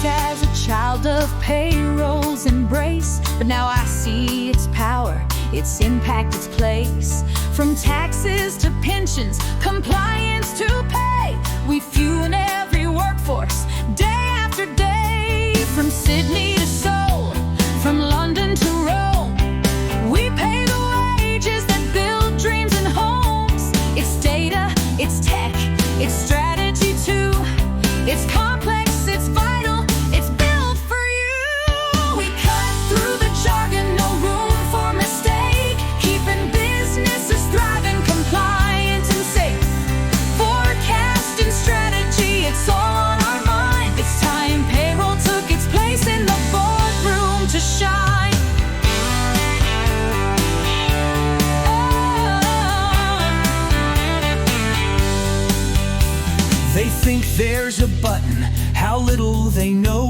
once as a child of payroll's embrace, but now I see its power, its impact, its place. From taxes to pensions, compliance to pay, we fuel every workforce, day after day. From Sydney to Seoul, from London to Rome, we pay the wages that build dreams and homes. It's data, it's tech, it's strategy too. It's complex, it's vital, it's built for you. We cut through the jargon, no room for mistake, keeping businesses thriving, compliant and safe. Forecasting strategy, it's all on our mind. It's time payroll took its place in the boardroom to shine. They think there's a button, how little they know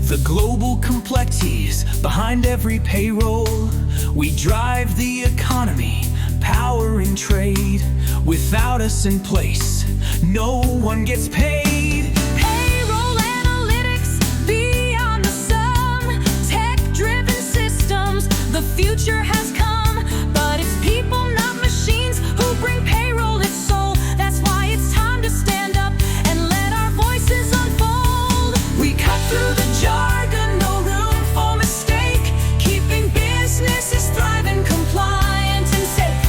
the global complexities behind every payroll. We drive the economy, powering trade. Without us in place, no one gets paid. Payroll analytics beyond the sum, tech-driven systems, the future has come. But it's people, not machines, who bring payroll its soul. That's why it's time to stand up and let our voices unfold. We cut through the jargon, no room for mistake, keeping businesses thriving, compliant and safe.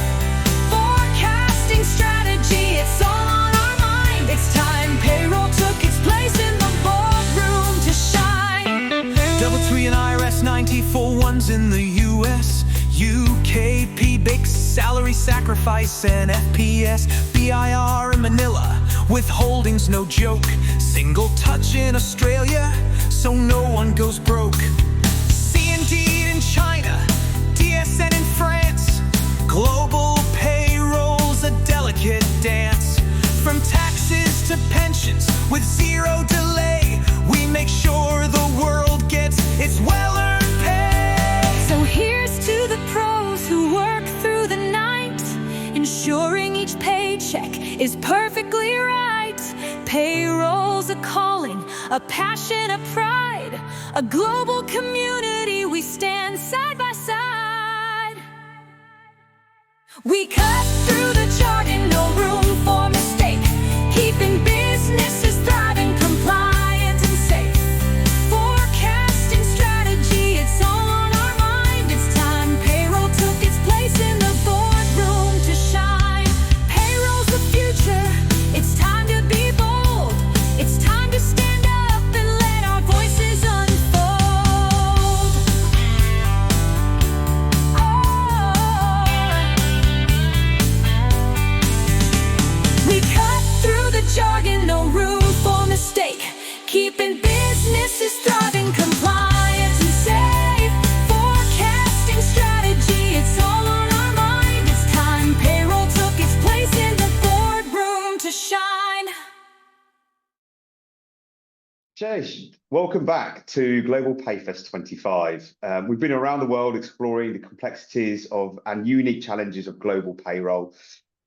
Forecasting strategy, it's all on our mind. It's time payroll took its place in the boardroom to shine. Double three and IRS 94 ones in the US, UK, PBICS, salary sacrifice, and FPS, BIR in Manila, withholdings no joke, single touch in Australia, so no one goes broke. C&D in China, DSN in France, global payroll's a delicate dance. From taxes to pensions, with zero delay, we make sure the world gets its well-earned pay. So here's to the pros who work through the night, ensuring each paycheck is perfectly right. Payroll's a calling, a passion, a pride, a global community, we stand side by side. We cut through the jargon, no room for mistake, keeping businesses thriving, compliant and safe. Forecasting strategy, it's all on our mind. It's time payroll took its place in the boardroom to shine. Payroll's the future, it's time to be bold. It's time to stand up and let our voices unfold. We cut through the jargon, no room for mistake, keeping businesses thriving, compliant and safe. Forecasting strategy, it's all on our mind. It's time payroll took its place in the boardroom to shine. Jay, welcome back to Global Payfest 25. We've been around the world exploring the complexities of and unique challenges of global payroll.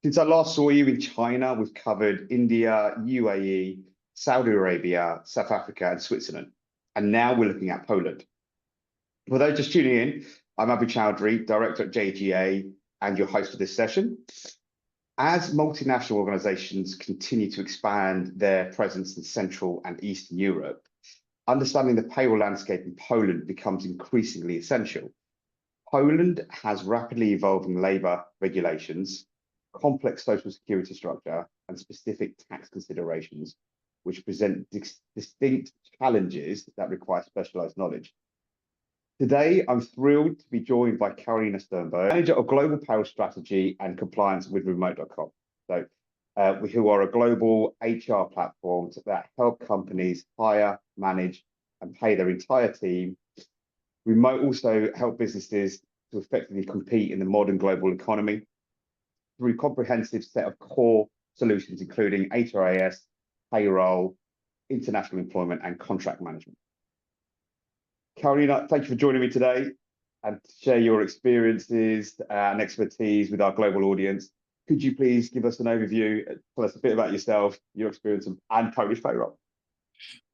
Since I last saw you in China, we've covered India, UAE, Saudi Arabia, South Africa, and Switzerland. And now we're looking at Poland. For those just tuning in, I'm Abu Chowdhury, Director at JGA, and your host for this session. As multinational organizations continue to expand their presence in Central and Eastern Europe, understanding the payroll landscape in Poland becomes increasingly essential. Poland has rapidly evolving labor regulations, complex social security structure, and specific tax considerations, which present distinct challenges that require specialized knowledge. Today, I'm thrilled to be joined by Karolina Sternberg, Manager of Global Payroll Strategy and Compliance with Remote.com. Who are a global HR platform that help companies hire, manage, and pay their entire team. Remote also help businesses to effectively compete in the modern global economy through a comprehensive set of core solutions, including HRIS, payroll, international employment, and contract management. Karolina, thank you for joining me today and to share your experiences and expertise with our global audience. Could you please give us an overview, tell us a bit about yourself, your experience, and Polish payroll?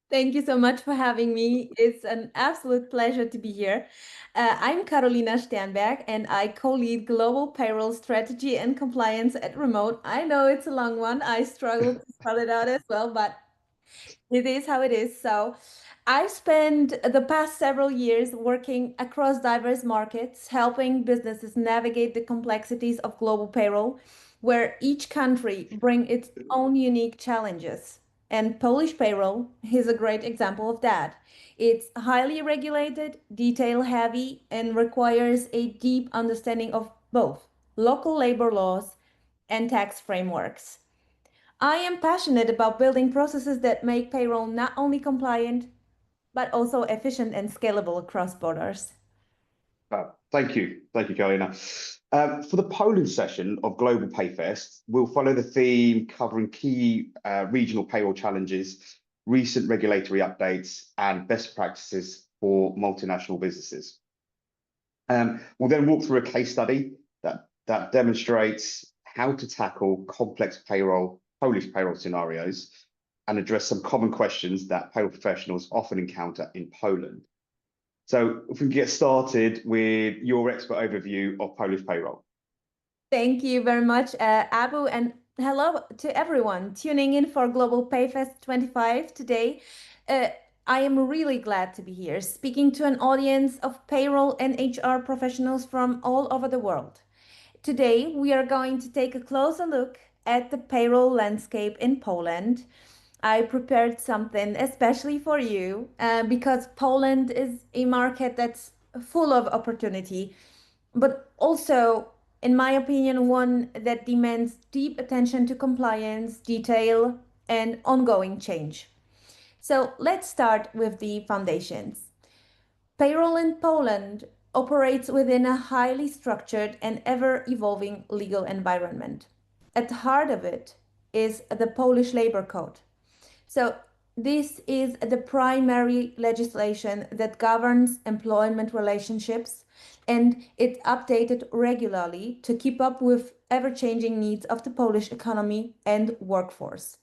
Thank you so much for having me. It's an absolute pleasure to be here. I'm Karolina Sternberg, and I co-lead global payroll strategy and compliance at Remote. I know it's a long one. I struggled to spell it out as well, but it is how it is. So, I've spent the past several years working across diverse markets, helping businesses navigate the complexities of global payroll, where each country bring its own unique challenges. And Polish payroll is a great example of that. It's highly regulated, detail heavy, and requires a deep understanding of both local labor laws and tax frameworks. I am passionate about building processes that make payroll not only compliant, but also efficient and scalable across borders. Thank you, Karina. For the Poland session of Global Payfest, we'll follow the theme covering key regional payroll challenges, recent regulatory updates, and best practices for multinational businesses. We'll then walk through a case study that demonstrates how to tackle complex Polish payroll scenarios and address some common questions that payroll professionals often encounter in Poland. So if we can get started with your expert overview of Polish payroll. Thank you very much, Abu, and hello to everyone tuning in for Global Payfest 25 today. Uh, I am really glad to be here, speaking to an audience of payroll and HR professionals from all over the world. Today, we are going to take a closer look at the payroll landscape in Poland. I prepared something especially for you because Poland is a market that's full of opportunity, but also, in my opinion, one that demands deep attention to compliance, detail, and ongoing change. So let's start with the foundations. Payroll in Poland operates within a highly structured and ever evolving legal environment. At the heart of it is the Polish Labor Code. So, this is the primary legislation that governs employment relationships, and it's updated regularly to keep up with ever changing needs of the Polish economy and workforce.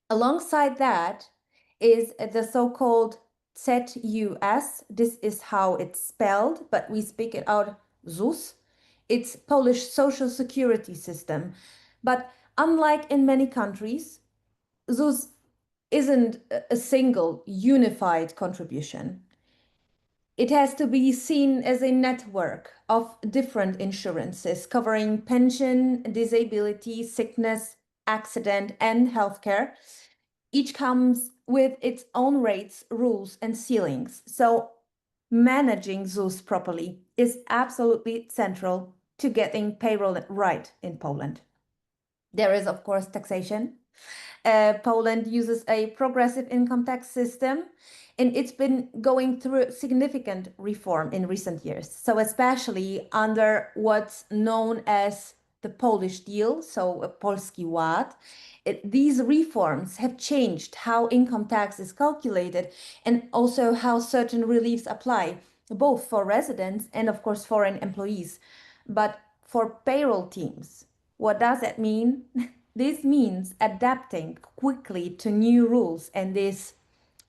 Alongside that is the so-called CEST. This is how it's spelled, but we speak it out ZUS. It's Polish social security system. But unlike in many countries, ZUS isn't a single unified contribution. It has to be seen as a network of different insurances covering pension, disability, sickness, accident, and healthcare. Each comes with its own rates, rules, and ceilings. So, managing those properly is absolutely central to getting payroll right in Poland. There is, of course, taxation. Poland uses a progressive income tax system, and it's been going through significant reform in recent years. So, especially under what's known as the Polish deal, so Polski Ład, these reforms have changed how income tax is calculated and also how certain reliefs apply, both for residents and, of course, foreign employees. But for payroll teams, what does that mean? This means adapting quickly to new rules, and this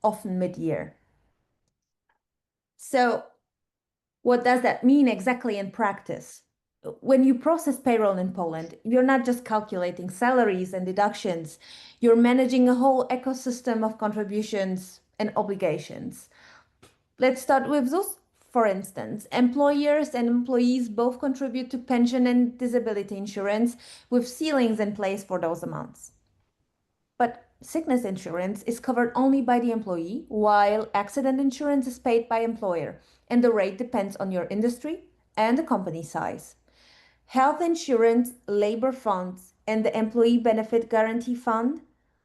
often mid-year. So, what does that mean exactly in practice? When you process payroll in Poland, you're not just calculating salaries and deductions, you're managing a whole ecosystem of contributions and obligations. Let's start with those. For instance, employers and employees both contribute to pension and disability insurance with ceilings in place for those amounts. But sickness insurance is covered only by the employee, while accident insurance is paid by employer, and the rate depends on your industry and the company size. Health insurance, labor funds, and the employee benefit guarantee fund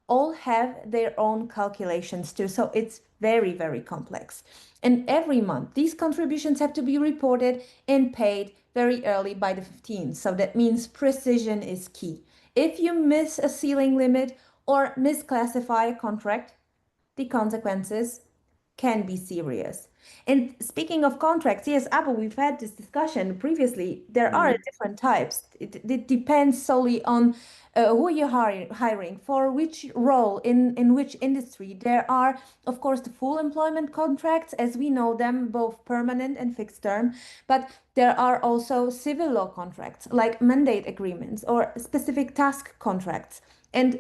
all have their own calculations too. So it's very, very complex. And every month, these contributions have to be reported and paid very early by the 15th. So that means precision is key. If you miss a ceiling limit or misclassify a contract, the consequences can be serious. And speaking of contracts, yes, Abu, we've had this discussion previously. There are different types. It depends solely on who you're hiring, for which role, in which industry. There are, of course, the full employment contracts, as we know them, both permanent and fixed term. But there are also civil law contracts, like mandate agreements or specific task contracts. And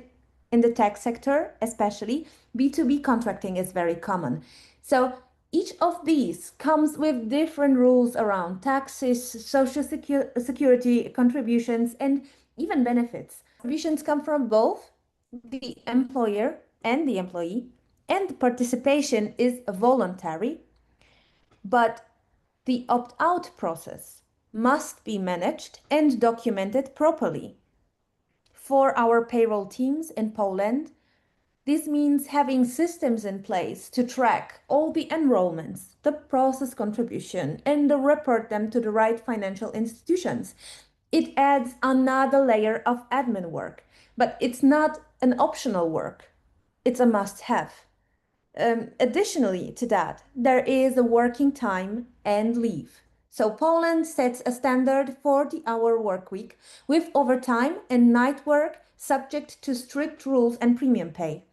in the tech sector, especially, B2B contracting is very common. So each of these comes with different rules around taxes, social security contributions, and even benefits. Contributions come from both the employer and the employee, and participation is voluntary, but the opt-out process must be managed and documented properly. For our payroll teams in Poland, this means having systems in place to track all the enrollments, the process contribution, and to report them to the right financial institutions. It adds another layer of admin work, but it's not an optional work. It's a must-have. Additionally to that, there is a working time and leave. So Poland sets a standard 40-hour work week with overtime and night work subject to strict rules and premium pay.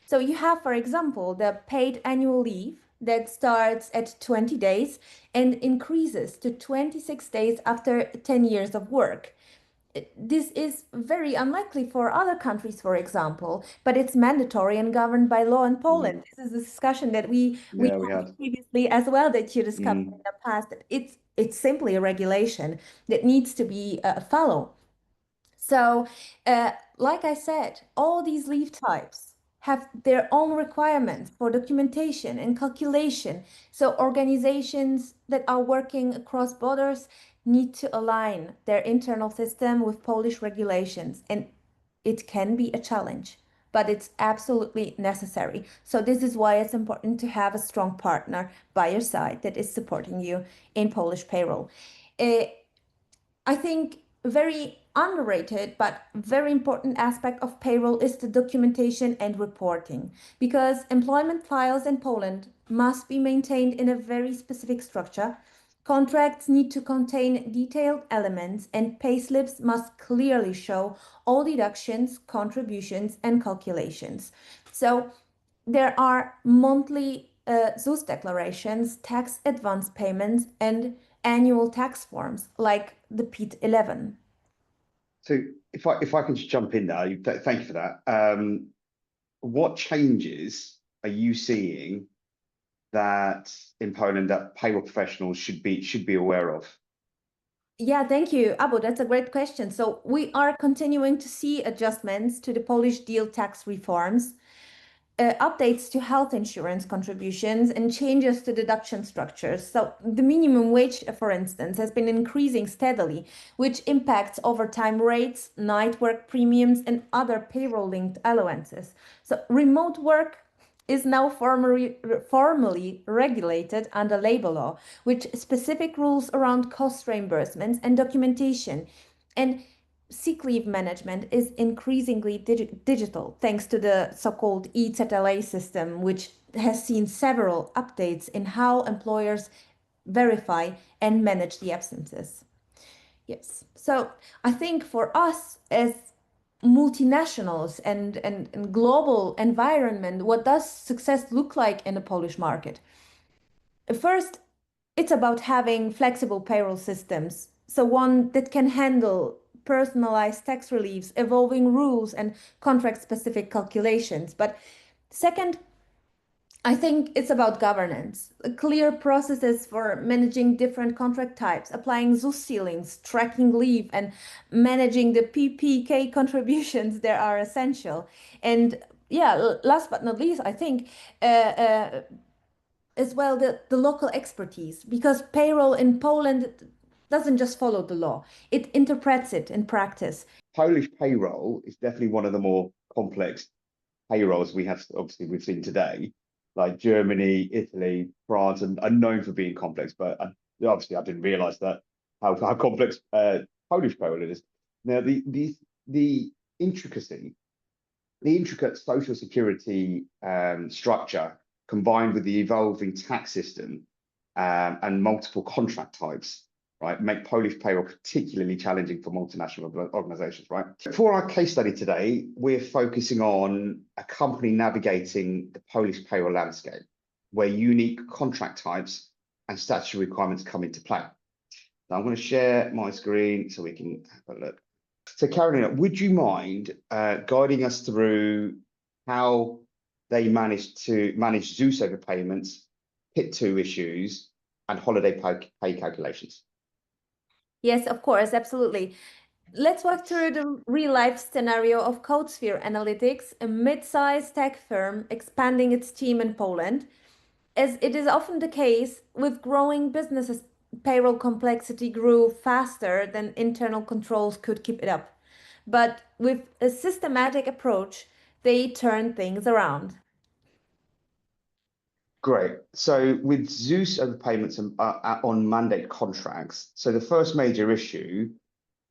So you have, for example, the paid annual leave that starts at 20 days and increases to 26 days after 10 years of work. This is very unlikely for other countries, for example, but it's mandatory and governed by law in Poland. This is a discussion that we Yeah, we had had. previously as well, that you discussed in the past. It's simply a regulation that needs to be followed. So, like I said, all these leave types have their own requirements for documentation and calculation. So, organizations that are working across borders need to align their internal system with Polish regulations, and it can be a challenge, but it's absolutely necessary. So, this is why it's important to have a strong partner by your side that is supporting you in Polish payroll. I think very underrated but very important aspect of payroll is the documentation and reporting, because employment files in Poland must be maintained in a very specific structure. Contracts need to contain detailed elements, and payslips must clearly show all deductions, contributions, and calculations. So there are monthly ZUS declarations, tax advance payments, and annual tax forms like the PIT 11. So if I can just jump in there, thank you for that. What changes are you seeing that in Poland that payroll professionals should be aware of? Yeah, thank you, Abu. That's a great question. So we are continuing to see adjustments to the Polish deal tax reforms, updates to health insurance contributions, and changes to deduction structures. So the minimum wage, for instance, has been increasing steadily, which impacts overtime rates, night work premiums, and other payroll-linked allowances. So remote work is now formally regulated under labor law, with specific rules around cost reimbursements and documentation. And sick leave management is increasingly digital, thanks to the so-called e-ZLA system, which has seen several updates in how employers verify and manage the absences. Yes, so I think for us as multinationals and global environment, what does success look like in the Polish market? First, it's about having flexible payroll systems. So one that can handle personalized tax reliefs, evolving rules, and contract-specific calculations. But second, I think it's about governance, clear processes for managing different contract types, applying ZUS ceilings, tracking leave, and managing the PPK contributions that are essential. And yeah, last but not least, I think as well the local expertise, because payroll in Poland doesn't just follow the law, it interprets it in practice. Polish payroll is definitely one of the more complex payrolls we've seen today. Like Germany, Italy, France, and are known for being complex, but obviously I didn't realize that how complex Polish payroll is. Now the intricate social security structure combined with the evolving tax system and multiple contract types, right, make Polish payroll particularly challenging for multinational organizations, right? For our case study today, we're focusing on a company navigating the Polish payroll landscape, where unique contract types and statutory requirements come into play. Now I'm going to share my screen so we can have a look. So Karolina, would you mind guiding us through how they managed to manage Zeus overpayments, PIT 2 issues, and holiday pay calculations? Yes, of course, absolutely. Let's walk through the real-life scenario of CodeSphere Analytics, a mid-sized tech firm expanding its team in Poland. As it is often the case with growing businesses, payroll complexity grew faster than internal controls could keep it up. But with a systematic approach, they turned things around. Great. So with Zeus overpayments on mandate contracts, so the first major issue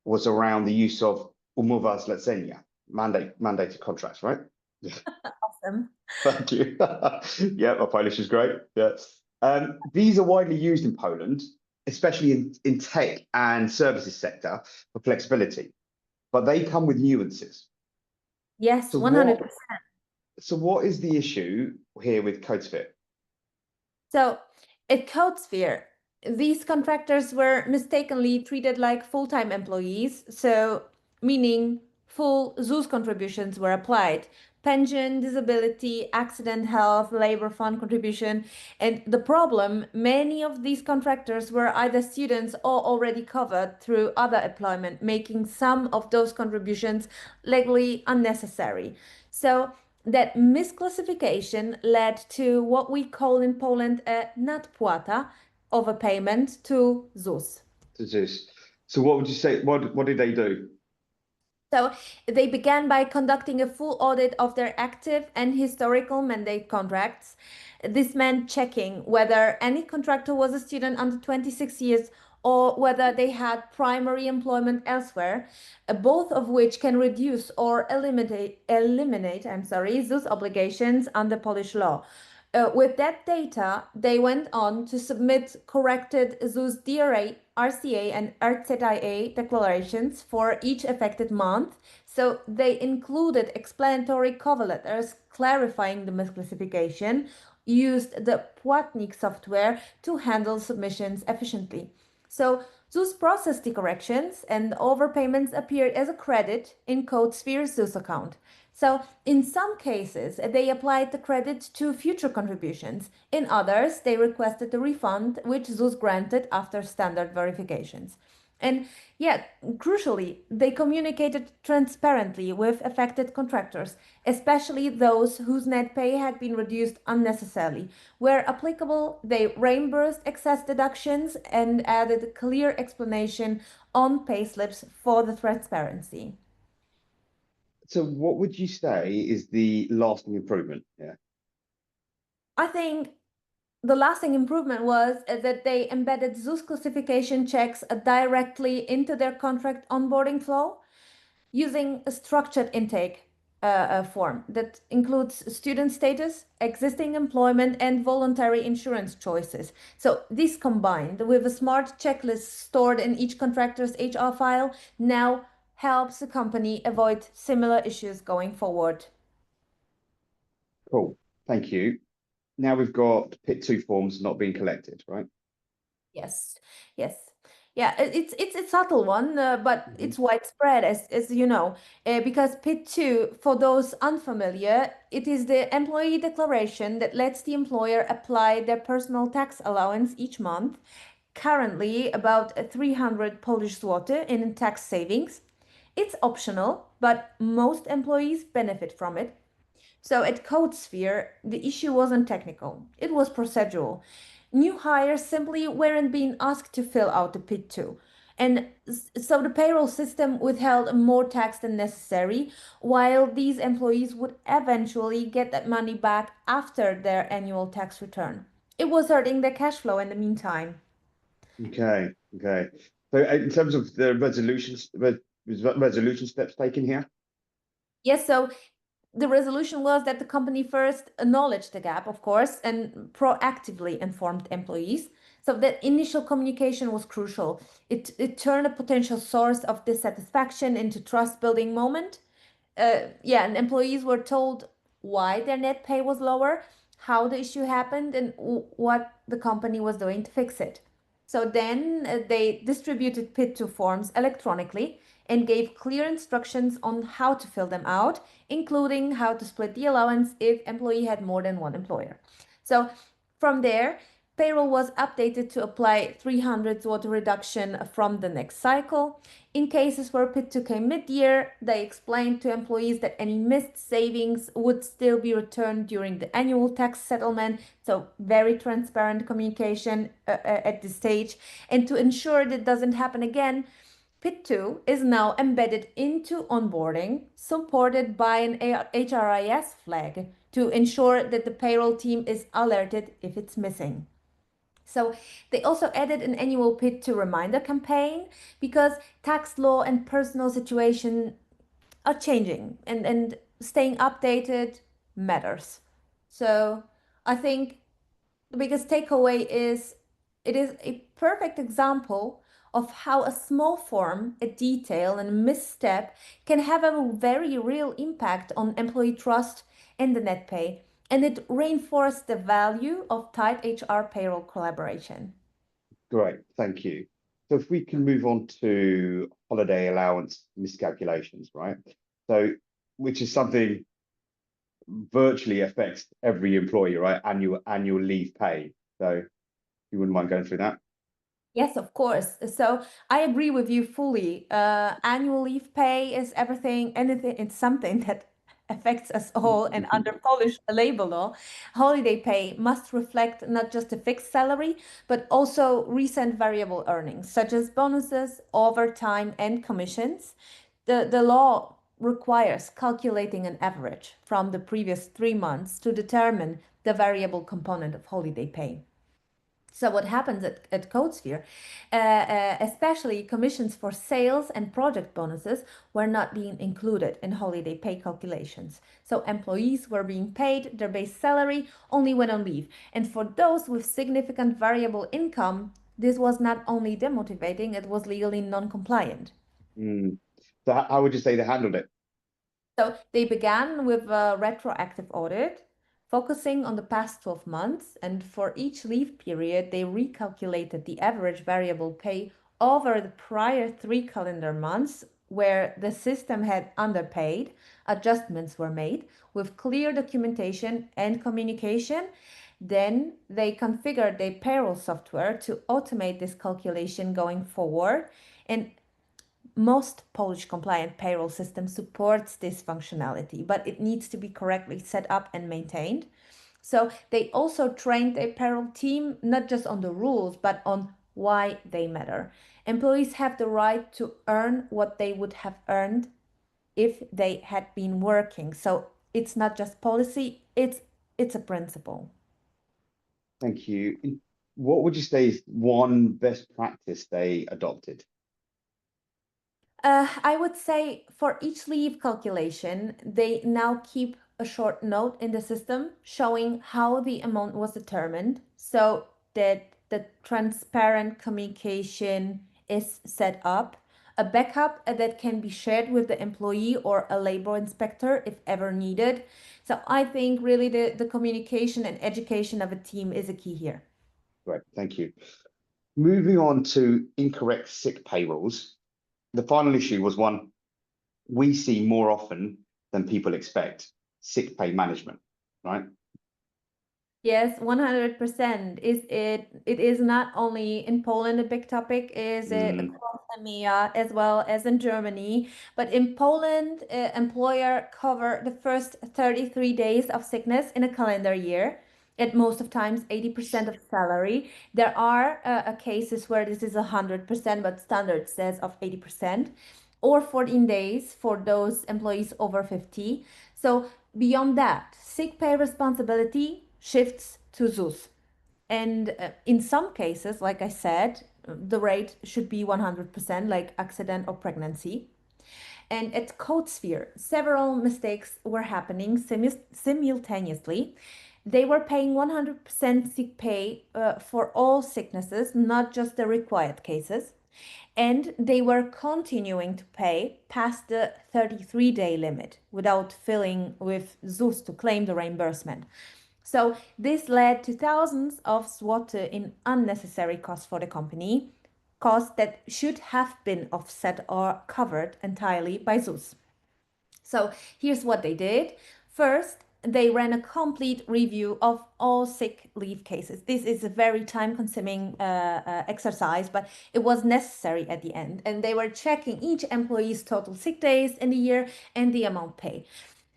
was around the use of umowa zlecenia, mandated contracts, right? Awesome. Thank you. Yeah, my Polish is great. Yeah. These are widely used in Poland, especially in tech and services sector for flexibility, but they come with nuances. Yes, So 100%. what is the issue here with CodeSphere? So at CodeSphere, these contractors were mistakenly treated like full-time employees, so meaning full ZUS contributions were applied. Pension, disability, accident, health, labor fund contribution. And the problem, many of these contractors were either students or already covered through other employment, making some of those contributions legally unnecessary. So that misclassification led to what we call in Poland a nadpłata, overpayment to ZUS. To Zeus. So what would you say? What did they do? So they began by conducting a full audit of their active and historical mandate contracts. This meant checking whether any contractor was a student under 26 years or whether they had primary employment elsewhere, both of which can reduce or eliminate ZUS obligations under Polish law. With that data, they went on to submit corrected ZUS DRA, RCA, and RZIA declarations for each affected month. So they included explanatory cover letters clarifying the misclassification, used the Płatnik software to handle submissions efficiently. So ZUS processed the corrections and overpayments appeared as a credit in CodeSphere's ZUS account. So in some cases, they applied the credit to future contributions. In others, they requested a refund, which ZUS granted after standard verifications. And yet, crucially, they communicated transparently with affected contractors, especially those whose net pay had been reduced unnecessarily. Where applicable, they reimbursed excess deductions and added a clear explanation on payslips for the transparency. So what would you say is the lasting improvement? Yeah. I think the lasting improvement was that they embedded ZUS classification checks directly into their contract onboarding flow using a structured intake form that includes student status, existing employment, and voluntary insurance choices. So this combined with a smart checklist stored in each contractor's HR file now helps the company avoid similar issues going forward. Cool. Thank you. Now we've got PIT 2 forms not being collected, right? Yes, yes. Yeah, it's a subtle one, but it's widespread, as you know, because PIT 2, for those unfamiliar, it is the employee declaration that lets the employer apply their personal tax allowance each month, currently about 300 Polish zloty in tax savings. It's optional, but most employees benefit from it. So at CodeSphere, the issue wasn't technical, it was procedural. New hires simply weren't being asked to fill out the PIT 2. And so the payroll system withheld more tax than necessary, while these employees would eventually get that money back after their annual tax return. It was hurting their cash flow in the meantime. Okay. Okay. So in terms of the resolution steps taken here? Yes, so The resolution was that the company first acknowledged the gap, of course, and proactively informed employees. So that initial communication was crucial. It turned a potential source of dissatisfaction into trust building moment. Yeah, and employees were told why their net pay was lower, how the issue happened, and what the company was doing to fix it. So then they distributed PIT2 forms electronically and gave clear instructions on how to fill them out, including how to split the allowance if employee had more than one employer. So from there, payroll was updated to apply 300 zloty reduction from the next cycle. In cases where PIT2 came mid-year, they explained to employees that any missed savings would still be returned during the annual tax settlement. So very transparent communication at this stage. And to ensure that doesn't happen again, PIT2 is now embedded into onboarding, supported by an HRIS flag to ensure that the payroll team is alerted if it's missing. So they also added an annual PIT2 reminder campaign because tax law and personal situation are changing and staying updated matters. So I think the biggest takeaway is it is a perfect example of how a small form, a detail, and a misstep can have a very real impact on employee trust and the net pay. And it reinforced the value of tight HR payroll collaboration. Great, thank you. So if we can move on to holiday allowance miscalculations, right? So, which is something virtually affects every employee, right? Annual leave pay. So you wouldn't mind going through that? Yes, of course. So I agree with you fully. Annual leave pay is everything, anything, it's something that affects us all. And under Polish labor law, holiday pay must reflect not just a fixed salary, but also recent variable earnings, such as bonuses, overtime, and commissions. The law requires calculating an average from the previous 3 months to determine the variable component of holiday pay. So what happens at CodeSphere, especially commissions for sales and project bonuses were not being included in holiday pay calculations. So employees were being paid their base salary only when on leave. And for those with significant variable income, this was not only demotivating, it was legally non-compliant. Mm. So how would you say they handled it? So they began with a retroactive audit, focusing on the past 12 months, and for each leave period, they recalculated the average variable pay over the prior 3 calendar months where the system had underpaid. Adjustments were made with clear documentation and communication. Then they configured their payroll software to automate this calculation going forward. And most Polish compliant payroll system supports this functionality, but it needs to be correctly set up and maintained. So they also trained a payroll team not just on the rules, but on why they matter. Employees have the right to earn what they would have earned if they had been working. So it's not just policy, it's a principle. Thank you. What would you say is one best practice they adopted? I would say for each leave calculation, they now keep a short note in the system showing how the amount was determined so that the transparent communication is set up. A backup that can be shared with the employee or a labor inspector if ever needed. So I think really the communication and education of a team is a key here. Great, thank you. Moving on to incorrect sick payrolls. The final issue was one we see more often than people expect, sick pay management, right? Yes, 100%. It is not only in Poland a big topic, is it Mm, across EMEA as well as in Germany. But in Poland, employer cover the first 33 days of sickness in a calendar year. At most of times, 80% of salary. There are cases where this is 100%, but standard says of 80%, or 14 days for those employees over 50. So beyond that, sick pay responsibility shifts to ZUS. And in some cases, like I said, the rate should be 100%, like accident or pregnancy. And at CodeSphere, several mistakes were happening simultaneously. They were paying 100% sick pay for all sicknesses, not just the required cases. And they were continuing to pay past the 33-day limit without filling with ZUS to claim the reimbursement. So this led to thousands of zloty in unnecessary costs for the company, costs that should have been offset or covered entirely by ZUS. So here's what they did. First, they ran a complete review of all sick leave cases. This is a very time-consuming exercise, but it was necessary at the end. And they were checking each employee's total sick days in the year and the amount paid.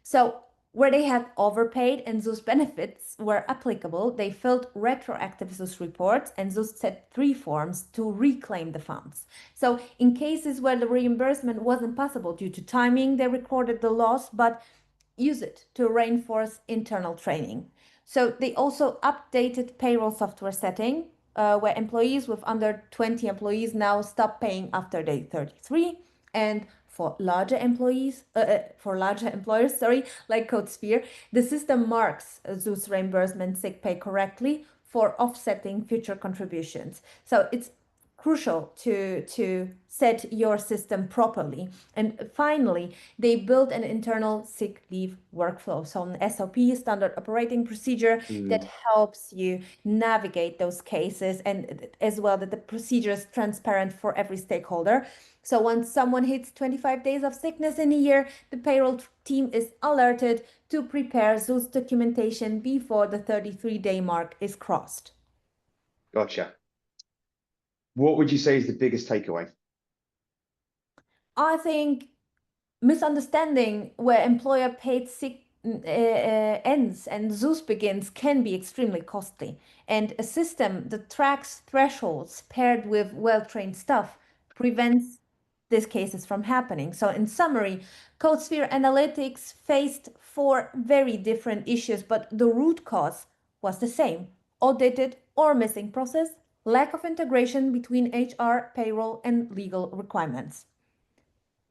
So where they had overpaid and ZUS benefits were applicable, they filled retroactive ZUS reports and ZUS set 3 forms to reclaim the funds. So in cases where the reimbursement wasn't possible due to timing, they recorded the loss, but use it to reinforce internal training. So they also updated payroll software setting, where employees with under 20 employees now stop paying after day 33, and for larger employers, like CodeSphere, the system marks ZUS reimbursement sick pay correctly for offsetting future contributions. So it's crucial to set your system properly. And finally, they built an internal sick leave workflow, so an SOP, standard operating procedure, that helps you navigate those cases, and as well that the procedure is transparent for every stakeholder. So once someone hits 25 days of sickness in a year, the payroll team is alerted to prepare ZUS documentation before the 33-day mark is crossed. Gotcha. What would you say is the biggest takeaway? I think misunderstanding where employer paid sick ends and ZUS begins can be extremely costly. And a system that tracks thresholds paired with well-trained staff prevents these cases from happening. So in summary, CodeSphere Analytics faced 4 very different issues, but the root cause was the same: outdated or missing process, lack of integration between HR, payroll, and legal requirements.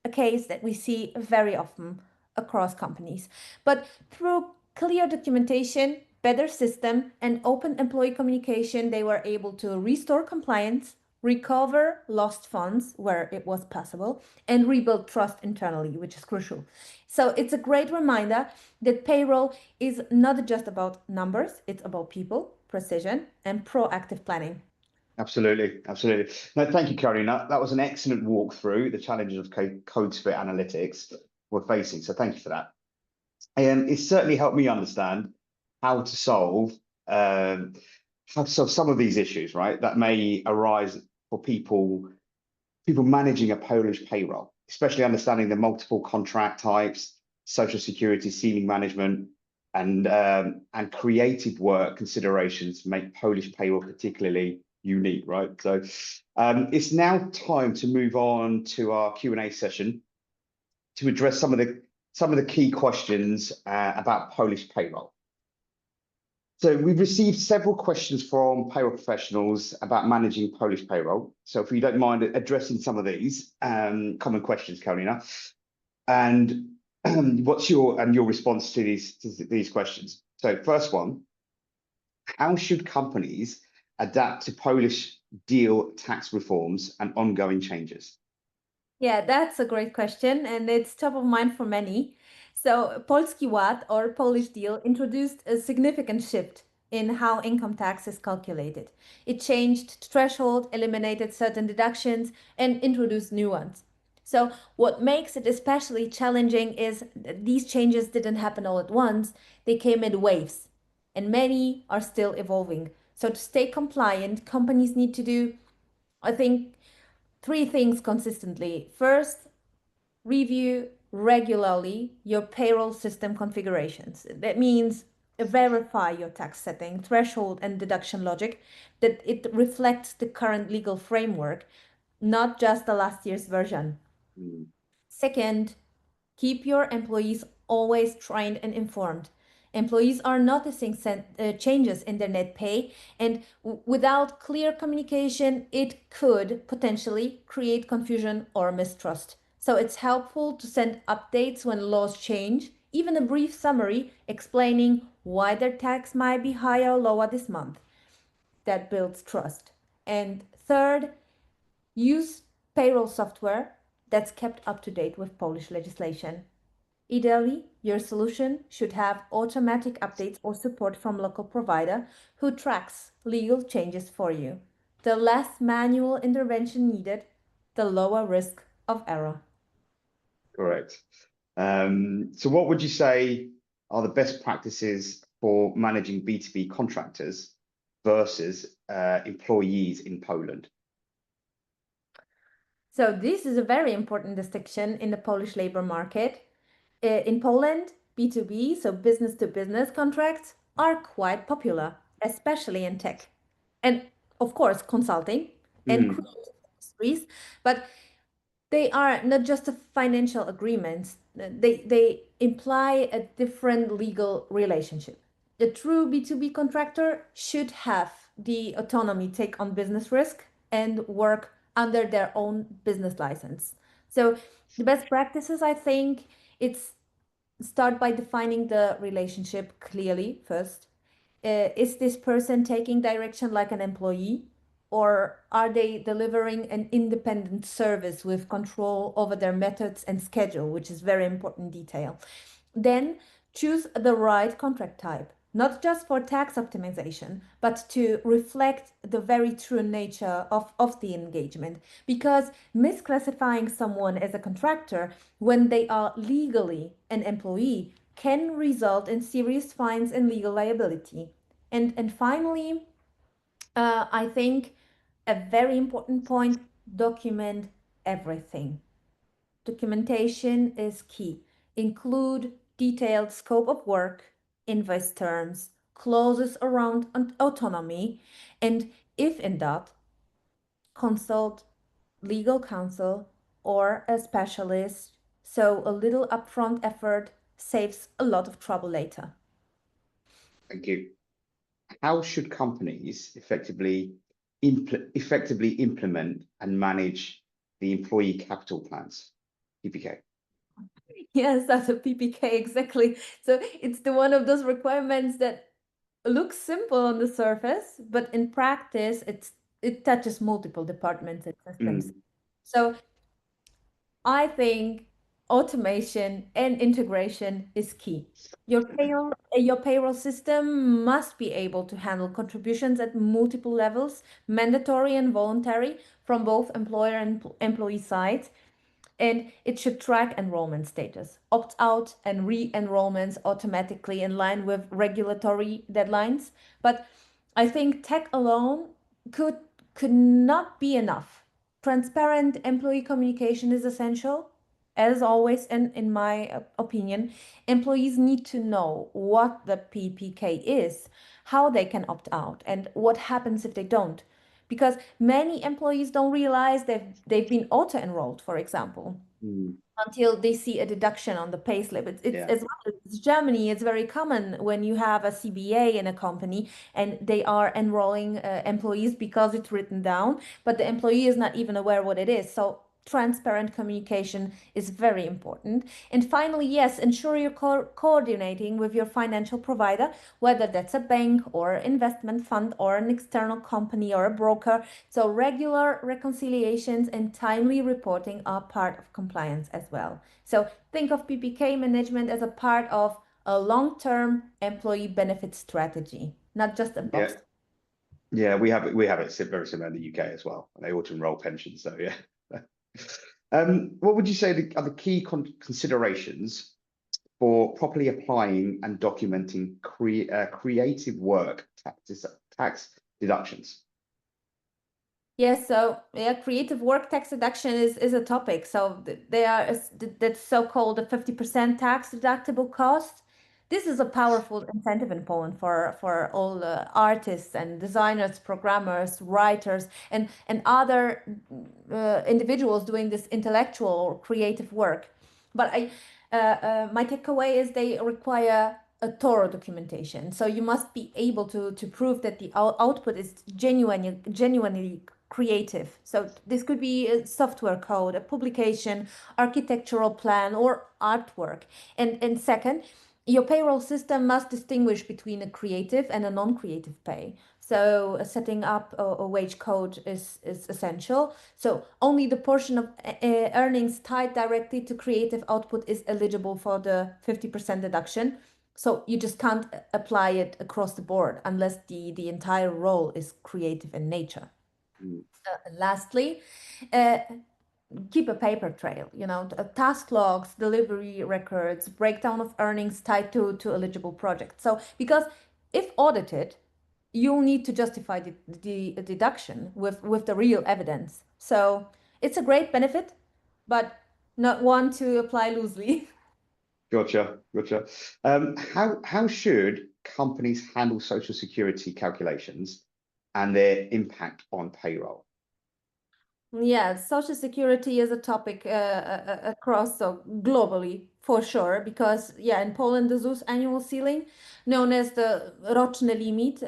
A case that we see very often across companies. But through clear documentation, better system, and open employee communication, they were able to restore compliance, recover lost funds where it was possible, and rebuild trust internally, which is crucial. So it's a great reminder that payroll is not just about numbers, it's about people, precision, and proactive planning. Absolutely, absolutely. No, thank you, Karolina. That was an excellent walkthrough the challenges of CodeSphere Analytics we're facing. So thank you for that. And it certainly helped me understand how to solve some of these issues, right, that may arise for people managing a Polish payroll, especially understanding the multiple contract types, social security ceiling management, and creative work considerations make Polish payroll particularly unique, right? So it's now time to move on to our Q&A session to address some of the key questions about Polish payroll. So we've received several questions from payroll professionals about managing Polish payroll. So if you don't mind addressing some of these common questions, Karolina, and what's your response to these questions? So first one, how should companies adapt to Polish deal tax reforms and ongoing changes? Yeah, that's a great question, and it's top of mind for many. So, Polski Ład, or Polish deal, introduced a significant shift in how income tax is calculated. It changed threshold, eliminated certain deductions, and introduced new ones. So, what makes it especially challenging is that these changes didn't happen all at once, they came in waves, and many are still evolving. So, to stay compliant, companies need to do, I think, 3 things consistently. First, review regularly your payroll system configurations. That means verify your tax setting, threshold, and deduction logic, that it reflects the current legal framework, not just the last year's version. Second, keep your employees always trained and informed. Employees are noticing changes in their net pay, and without clear communication, it could potentially create confusion or mistrust. So it's helpful to send updates when laws change, even a brief summary explaining why their tax might be higher or lower this month. That builds trust. And third, use payroll software that's kept up to date with Polish legislation. Ideally, your solution should have automatic updates or support from local provider who tracks legal changes for you. The less manual intervention needed, the lower risk of error. Correct. So what would you say are the best practices for managing B2B contractors versus employees in Poland? So this is a very important distinction in the Polish labor market. In Poland, B2B, so business to business contracts, are quite popular, especially in tech. And of course, consulting and Mm, creative industries, but they are not just a financial agreements. They imply a different legal relationship. The true B2B contractor should have the autonomy to take on business risk and work under their own business license. So the best practices, I think, it's start by defining the relationship clearly first. Is this person taking direction like an employee, or are they delivering an independent service with control over their methods and schedule, which is very important detail? Then choose the right contract type, not just for tax optimization, but to reflect the very true nature of the engagement. Because misclassifying someone as a contractor when they are legally an employee can result in serious fines and legal liability. And finally, I think a very important point, document everything. Documentation is key. Include detailed scope of work, invoice terms, clauses around autonomy, and if in doubt, consult legal counsel or a specialist. So a little upfront effort saves a lot of trouble later. thank you. How should companies effectively implement and manage the employee capital plans, PPK? Yes, that's a PPK, exactly. So it's the one of those requirements that looks simple on the surface, but in practice, it touches multiple departments and systems. Mm, So I think automation and integration is key. Your payroll system must be able to handle contributions at multiple levels, mandatory and voluntary, from both employer and employee sides. And it should track enrollment status, opt out and re-enrollments automatically in line with regulatory deadlines. But I think tech alone could could not be enough. Transparent employee communication is essential. As always, and in my opinion, employees need to know what the PPK is, how they can opt out, and what happens if they don't. Because many employees don't realize that they've been auto-enrolled, for example, mm, until they see a deduction on the payslip. It's yeah. as well as Germany, it's very common when you have a CBA in a company and they are enrolling employees because it's written down, but the employee is not even aware what it is. So transparent communication is very important. And finally, yes, ensure you're coordinating with your financial provider, whether that's a bank or investment fund or an external company or a broker. So regular reconciliations and timely reporting are part of compliance as well. So think of PPK management as a part of a long-term employee benefit strategy, not just a Yeah. box. Yeah, we have it very similar in the UK as well. They auto enroll pensions, so yeah. What would you say are the key considerations for properly applying and documenting creative work tax deductions? Yes, so yeah, creative work tax deduction is a topic. So they are that so-called the 50% tax deductible cost. This is a powerful incentive in Poland for all artists and designers, programmers, writers, and other individuals doing this intellectual or creative work. But my takeaway is they require a thorough documentation. So you must be able to prove that the output is genuinely creative. So this could be a software code, a publication, architectural plan, or artwork. And second, your payroll system must distinguish between a creative and a non-creative pay. So setting up a wage code is essential. So only the portion of earnings tied directly to creative output is eligible for the 50% deduction. So you just can't apply it across the board unless the entire role is creative in nature. Mm. Lastly, uh, keep a paper trail, task logs, delivery records, breakdown of earnings tied to eligible projects. So because if audited, you'll need to justify the deduction with the real evidence. So it's a great benefit, but not one to apply loosely. Gotcha, gotcha. How should companies handle social security calculations and their impact on payroll? Yeah, Social Security is a topic across so globally for sure, because yeah, in Poland the ZUS annual ceiling, known as the roczny limit,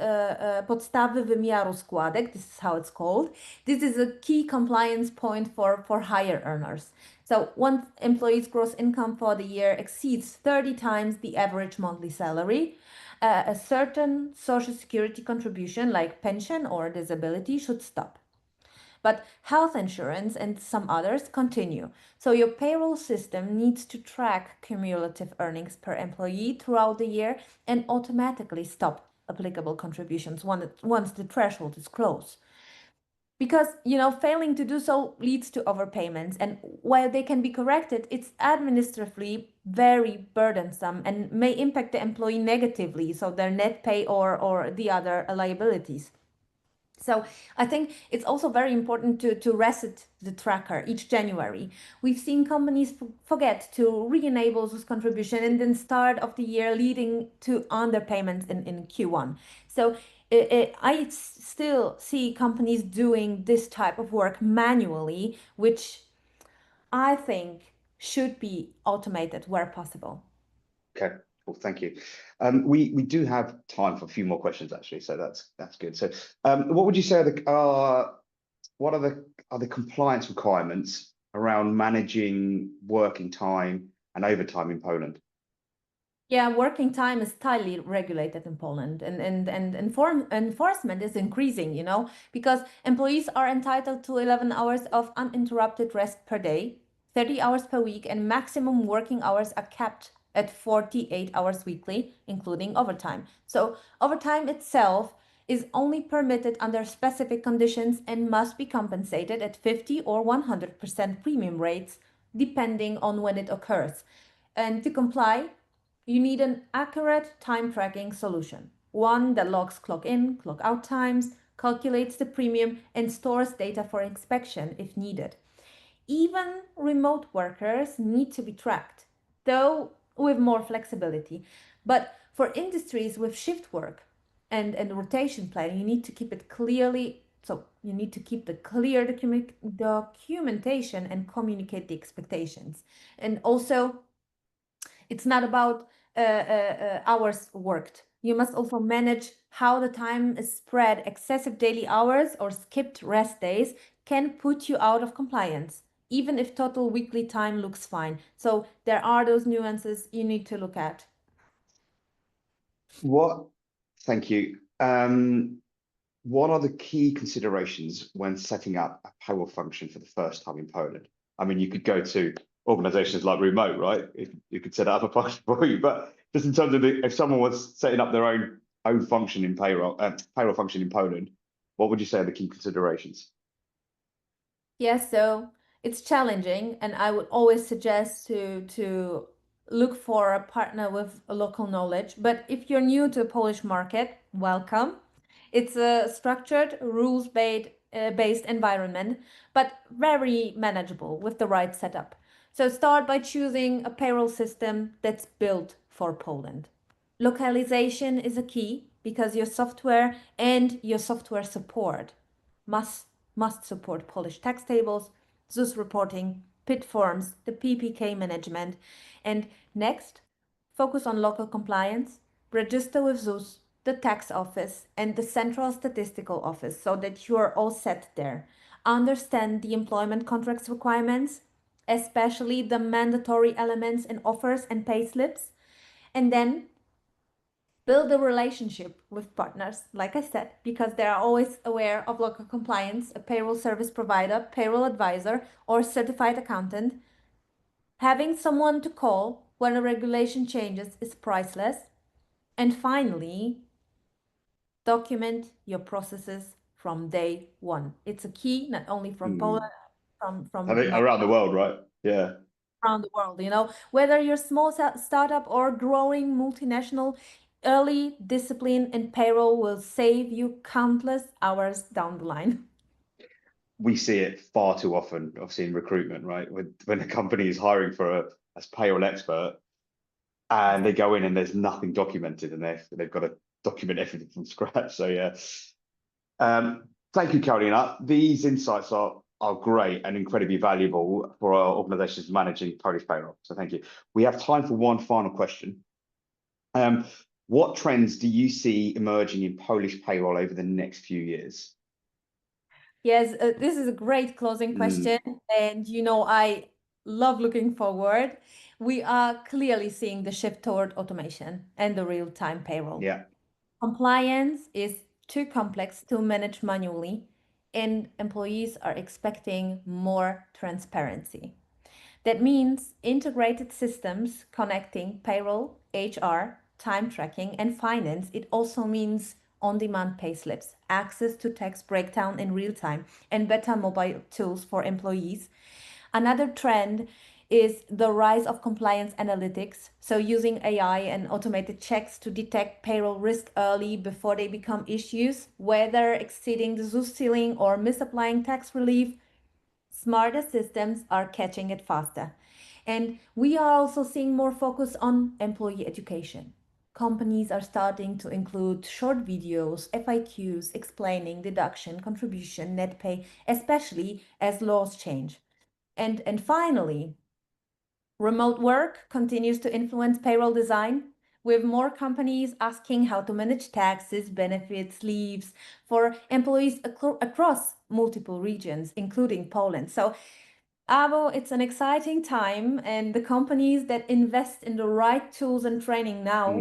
podstawy wymiaru składek, this is how it's called. This is a key compliance point for higher earners. So once employees' gross income for the year exceeds 30 times the average monthly salary, a certain Social Security contribution like pension or disability should stop. But health insurance and some others continue. So your payroll system needs to track cumulative earnings per employee throughout the year and automatically stop applicable contributions once the threshold is closed. Because, failing to do so leads to overpayments. And while they can be corrected, it's administratively very burdensome and may impact the employee negatively, so their net pay or the other liabilities. So I think it's also very important to reset the tracker each January. We've seen companies forget to re-enable this contribution and then start of the year leading to underpayments in Q1. So I still see companies doing this type of work manually, which I think should be automated where possible. Okay, cool, thank you. We do have time for a few more questions actually, so that's good. So, what would you say what are the compliance requirements around managing working time and overtime in Poland? Yeah, working time is tightly regulated in Poland, and enforcement is increasing, because employees are entitled to 11 hours of uninterrupted rest per day, 30 hours per week, and maximum working hours are capped at 48 hours weekly, including overtime. So, overtime itself is only permitted under specific conditions and must be compensated at 50 or 100% premium rates, depending on when it occurs. And to comply, you need an accurate time tracking solution, one that logs clock in, clock out times, calculates the premium, and stores data for inspection if needed. Even remote workers need to be tracked, though with more flexibility. But for industries with shift work and rotation planning, you need to keep it clearly. So you need to keep the clear documentation and communicate the expectations. And also, it's not about hours worked. You must also manage how the time is spread. Excessive daily hours or skipped rest days can put you out of compliance, even if total weekly time looks fine. So there are those nuances you need to look at. What, thank you. What are the key considerations when setting up a payroll function for the first time in Poland? I mean, you could go to organizations like Remote, right? If you could set up a function for you, but just in terms of if someone was setting up their own function in payroll function in Poland, what would you say are the key considerations? Yes, so it's challenging, and I would always suggest to look for a partner with a local knowledge. But if you're new to the Polish market, welcome. It's a structured, rules-based environment, but very manageable with the right setup. So start by choosing a payroll system that's built for Poland. Localization is a key because your software and your software support must must support Polish tax tables, ZUS reporting, PIT forms, the PPK management. And next, focus on local compliance, register with ZUS, the tax office and the central statistical office so that you are all set there. Understand the employment contracts requirements, especially the mandatory elements in offers and pay slips, and then build a relationship with partners, like I said, because they are always aware of local compliance, a payroll service provider, payroll advisor, or certified accountant. Having someone to call when a regulation changes is priceless. And finally, document your processes from day one. It's a key, not only from Poland, I mean, around the world, right? Yeah. around the world, whether you're small startup or growing multinational, early discipline and payroll will save you countless hours down the line. We see it far too often, obviously in recruitment, right? When a company is hiring for a payroll expert and they go in and there's nothing documented and they've got to document everything from scratch. So yeah. Thank you, Karolina. These insights are great and incredibly valuable for our organizations managing Polish payroll. So thank you. We have time for one final question. What trends do you see emerging in Polish payroll over the next few years? Yes, this is a great closing question. And I love looking forward. We are clearly seeing the shift toward automation and the real-time payroll. Yeah. Compliance is too complex to manage manually, and employees are expecting more transparency. That means integrated systems connecting payroll, HR, time tracking, and finance. It also means on-demand payslips, access to tax breakdown in real time, and better mobile tools for employees. Another trend is the rise of compliance analytics, so using AI and automated checks to detect payroll risk early before they become issues, whether exceeding the ZUS ceiling or misapplying tax relief. Smarter systems are catching it faster. And we are also seeing more focus on employee education. Companies are starting to include short videos, FAQs explaining deduction, contribution, net pay, especially as laws change. And finally, remote work continues to influence payroll design, with more companies asking how to manage taxes, benefits, leaves for employees across multiple regions, including Poland. So, Avo, it's an exciting time, and the companies that invest in the right tools and training now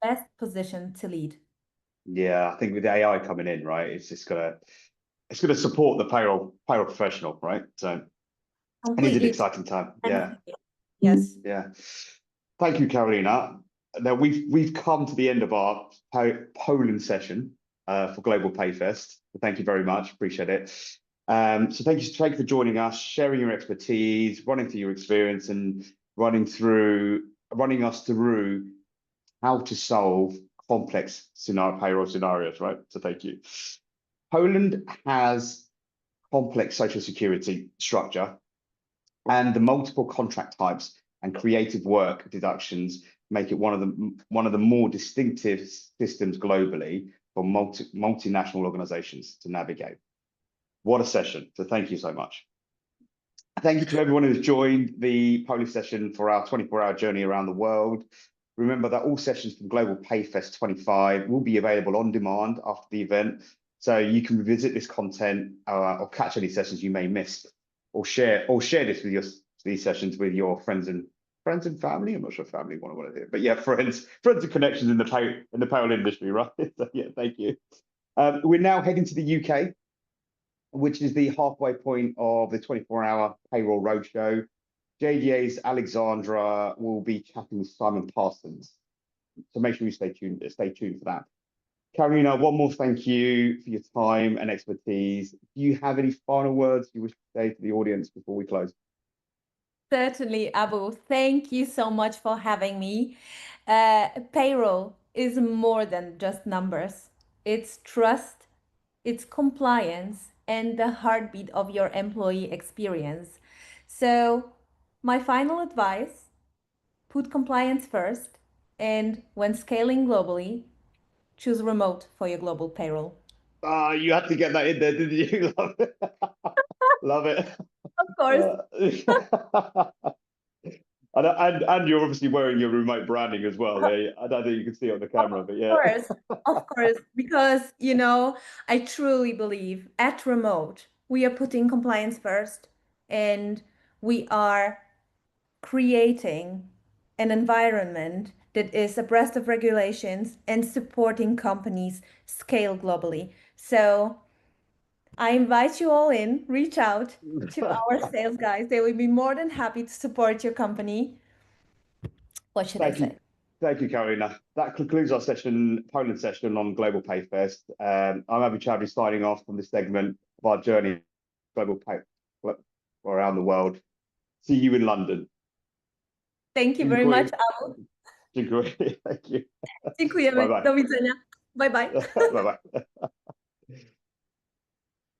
best positioned to lead. Yeah, I think with AI coming in, right, it's gonna support the payroll professional, right? So it is an Completely. exciting time. Yeah. Yes. Yeah. Thank you, Karolina. Now we've come to the end of our Poland session for Global Payfest. So thank you very much. Appreciate it. So thank you for joining us, sharing your expertise, running through your experience, and running us through how to solve complex payroll scenarios, right? So thank you. Poland has complex social security structure, and the multiple contract types and creative work deductions make it one of the more distinctive systems globally for multinational organizations to navigate. What a session. So thank you so much. Thank you to everyone who's joined the Polish session for our 24-hour journey around the world. Remember that all sessions from Global Payfest 25 will be available on demand after the event, so you can revisit this content or catch any sessions you may miss, or share this with these sessions with your friends and family. I'm not sure family want to hear, but yeah, friends and connections in the payroll industry, right? So yeah, thank you. We're now heading to the UK, which is the halfway point of the 24-hour payroll roadshow. JDA's Alexandra will be chatting with Simon Parsons, so make sure you stay tuned for that. Karolina, one more thank you for your time and expertise. Do you have any final words you wish to say to the audience before we close? Certainly, Abu. Thank you so much for having me. Payroll is more than just numbers. It's trust, it's compliance, and the heartbeat of your employee experience. So, my final advice, put compliance first, and when scaling globally, choose remote for your global payroll. You had to get that in there, didn't you? Love it. Love it. Of course. I And you're obviously wearing your remote branding as well. I don't think you can see it on the camera, but yeah. Of course, because I truly believe at Remote we are putting compliance first, and we are creating an environment that is abreast of regulations and supporting companies scale globally. So I invite you all in, reach out to our sales guys. They will be more than happy to support your company. What should I Thank say? you. Thank you, Karolina. That concludes our Poland session on Global Pay Fest. I'm Abu Chowdhury signing off from this segment of our journey global pay around the world. See you in London. Thank you very much, Abu. Dziękuję. Thank you. Dziękujemy. Bye bye. Do widzenia. Bye bye. Bye bye.